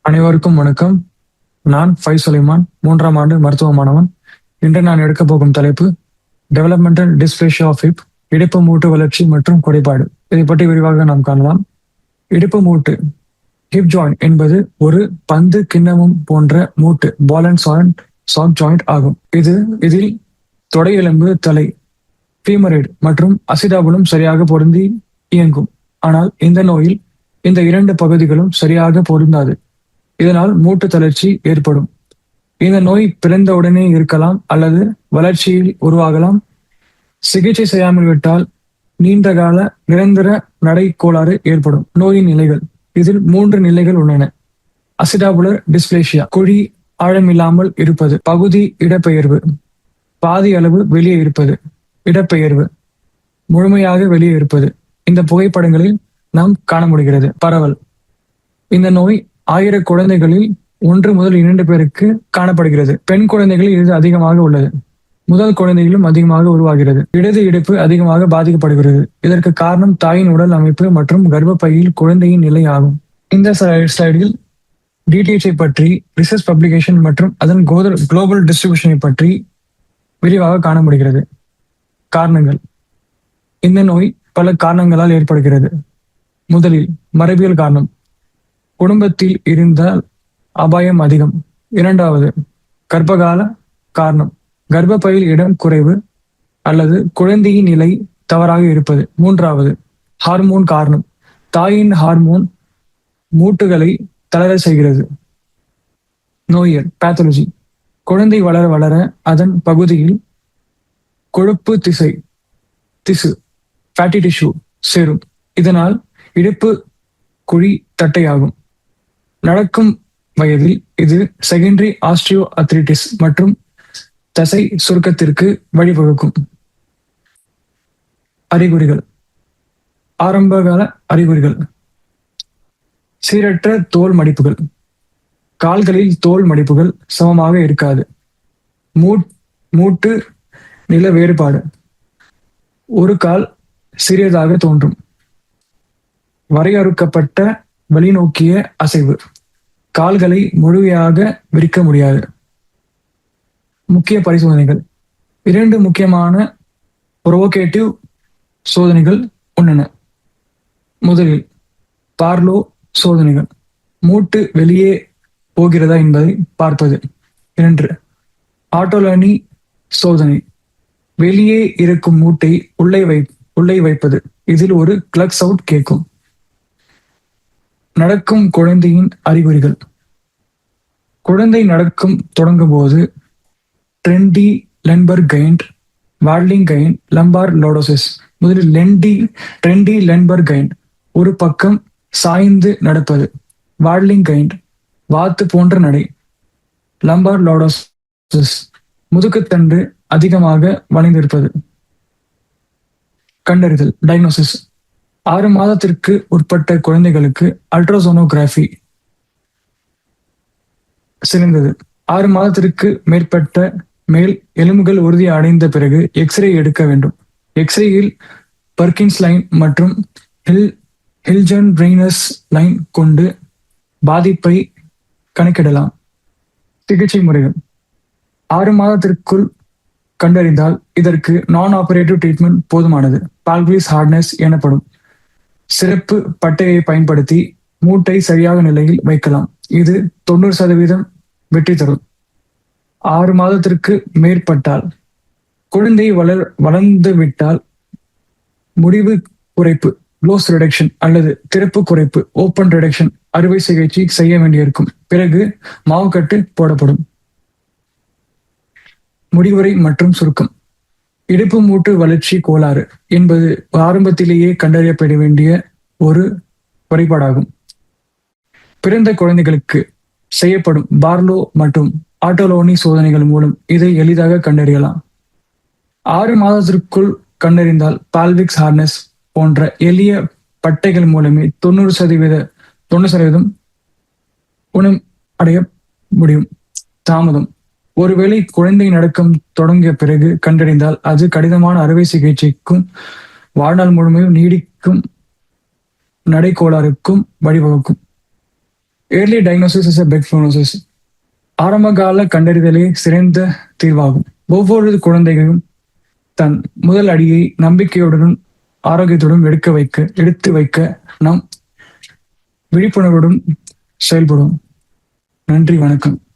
அனைவருக்கும் வணக்கம். நான் ஃபைஸ் சுலைமான், 3ஆம் ஆண்டு மருத்துவ மாணவன். இன்று நான் எடுக்கப் போகும் தலைப்பு டெவலப்மெண்டல் டிஸ்பிளேசியா ஆஃப் ஹிப், இடுப்பு மூட்டு வளர்ச்சி மற்றும் குறைபாடு. இதை பற்றி விரிவாக நாம் காணலாம். இடுப்பு மூட்டு ஹிப் ஜாயிண்ட் என்பது ஒரு பந்து கிண்ணமும் போன்ற மூட்டு பால் அண்ட் சாக் ஜாயிண்ட் ஆகும். இதில் தொடை எலும்பு, தலை, ஃபீமரைடு மற்றும் அசிடாபுலும் சரியாக பொருந்தி இயங்கும். ஆனால் இந்த நோயில் இந்த இரண்டு பகுதிகளும் சரியாக பொருந்தாது. இதனால் மூட்டு தளர்ச்சி ஏற்படும். இந்த நோய் பிறந்தவுடனே இருக்கலாம் அல்லது வளர்ச்சியில் உருவாகலாம். சிகிச்சை செய்யாமல் விட்டால் நீண்டகால நிரந்தர நடை கோளாறு ஏற்படும். நோயின் நிலைகள்: இதில் 3 நிலைகள் உள்ளன. அசிடாபுலர் டிஸ்பிளேசியா, குழி ஆழமில்லாமல் இருப்பது, பகுதி இடப்பெயர்வு, பாதி அளவு வெளியே இருப்பது, இடப்பெயர்வு, முழுமையாக வெளியே இருப்பது. இந்த புகைப்படங்களில் நாம் காண முடிகிறது. பரவல்: இந்த நோய் 1000 குழந்தைகளில் 1 முதல் 2 பேருக்கு காணப்படுகிறது. பெண் குழந்தைகளில் இது அதிகமாக உள்ளது. முதல் குழந்தையிலும் அதிகமாக உருவாகிறது. இடது இடுப்பு அதிகமாக பாதிக்கப்படுகிறது. இதற்கு காரணம் தாயின் உடல் அமைப்பு மற்றும் கர்ப்பப்பையில் குழந்தையின் நிலை ஆகும். இந்த ஸ்லைடில் டிடிஎச்ஐ பற்றி, ரிசர்ச் பப்ளிகேஷன் மற்றும் அதன் குளோபல் டிஸ்ட்ரிபியூஷனை பற்றி விரிவாக காண முடிகிறது. காரணங்கள்: இந்த நோய் பல காரணங்களால் ஏற்படுகிறது. முதலில் மரபியல் காரணம்: குடும்பத்தில் இருந்தால் அபாயம் அதிகம். இரண்டாவது, கர்ப்பகால காரணம்: கர்ப்பப்பையில் இடம் குறைவு அல்லது குழந்தையின் நிலை தவறாக இருப்பது. மூன்றாவது, ஹார்மோன் காரணம்: தாயின் ஹார்மோன் மூட்டுகளை தளர செய்கிறது. நோயியல் பேத்தாலஜி: குழந்தை வளர வளர அதன் பகுதியில் கொழுப்பு திசு ஃபேட்டி டிஷ்யூ சேரும். இதனால் இடுப்பு குழி தட்டையாகும். நடக்கும் வயதில் இது செகண்டரி ஆஸ்டியோ அத்ரிட்டிஸ் மற்றும் தசை சுருக்கத்திற்கு வழிவகுக்கும். அறிகுறிகள்: ஆரம்பகால அறிகுறிகள்: சீரற்ற தோல் மடிப்புகள், கால்களில் தோல் மடிப்புகள் சமமாக இருக்காது, மூட்டு நில வேறுபாடு, ஒரு கால் சிறியதாக தோன்றும், வரையறுக்கப்பட்ட வழிநோக்கிய அசைவு, கால்களை முழுமையாக விரிக்க முடியாது. முக்கிய பரிசோதனைகள்: 2 முக்கியமான புரோவோகேட்டிவ் சோதனைகள் உள்ளன. முதலில் பார்லோ சோதனைகள், மூட்டு வெளியே போகிறதா என்பதை பார்ப்பது. 2, ஆட்டோலனி சோதனை, வெளியே இருக்கும் மூட்டை உள்ளே வைப்பது. இதில் ஒரு கிளக்ஸ் அவுட் கேட்கும். நடக்கும் குழந்தையின் அறிகுறிகள்: குழந்தை நடக்கும் தொடங்கும் போது Trendelenburg gait, waddling gait, lumbar lordosis. முதலில் ட்ரெண்டி லென்பர்க் கைண்ட், ஒரு பக்கம் சாய்ந்து நடப்பது. வாட்லிங் கைண்ட், வாத்து போன்ற நடை. லம்பார் லோடோசிஸ், முதுகுத்தண்டு அதிகமாக வளைந்திருப்பது. கண்டறிதல் டயக்னோசிஸ்: 6 மாதத்திற்கு உட்பட்ட குழந்தைகளுக்கு அல்ட்ராசோனோகிராஃபி சிறந்தது. 6 மாதத்திற்கு மேல் எலும்புகள் உறுதி அடைந்த பிறகு எக்ஸ்ரே எடுக்க வேண்டும். எக்ஸ்ரேயில் பர்கின்ஸ் லைன் மற்றும் ஹில்ஜன்-பிரெய்னஸ் லைன் கொண்டு பாதிப்பை கணக்கிடலாம். சிகிச்சை முறைகள்: 6 மாதத்திற்குள் கண்டறிந்தால் இதற்கு நான் ஆபரேட்டிவ் ட்ரீட்மெண்ட் போதுமானது. பால்விஸ் ஹார்ட்னஸ் எனப்படும் சிறப்பு பட்டையை பயன்படுத்தி மூட்டை சரியாக நிலையில் வைக்கலாம். இது 90% வெற்றி தரும். 6 மாதத்திற்கு மேற்பட்டால், குழந்தை வளர்ந்து விட்டால் முடிவு குறைப்பு க்ளோஸ் ரிடக்ஷன் அல்லது திறப்பு குறைப்பு ஓப்பன் ரிடக்ஷன் அறுவை சிகிச்சை செய்ய வேண்டியிருக்கும். பிறகு மாவுக்கட்டு போடப்படும். முடிவுரை மற்றும் சுருக்கம்: இடுப்பு மூட்டு வளர்ச்சி கோளாறு என்பது ஆரம்பத்திலேயே கண்டறியப்பட வேண்டிய ஒரு குறைபாடாகும். பிறந்த குழந்தைகளுக்கு செய்யப்படும் பார்லோ மற்றும் ஆட்டோலோனி சோதனைகள் மூலம் இதை எளிதாக கண்டறியலாம். 6 மாதத்திற்குள் கண்டறிந்தால் பால்விக்ஸ் ஹார்னஸ் போன்ற எளிய பட்டைகள் மூலமே 90% குணம் அடைய முடியும். தாமதம்: ஒருவேளை குழந்தை நடக்கம் தொடங்கிய பிறகு கண்டறிந்தால் அது கடினமான அறுவை சிகிச்சைக்கும் வாழ்நாள் முழுமையும் நீடிக்கும் நடை கோளாறுக்கும் வழிவகுக்கும். Early diagnosis is better prognosis. ஆரம்ப கால கண்டறிதலே சிறந்த தீர்வாகும். ஒவ்வொரு குழந்தைகளும் தன் முதல் அடியை நம்பிக்கையுடனும் ஆரோக்கியத்துடன் எடுத்து வைக்க நாம் விழிப்புணர்வுடன் செயல்படும். நன்றி, வணக்கம்.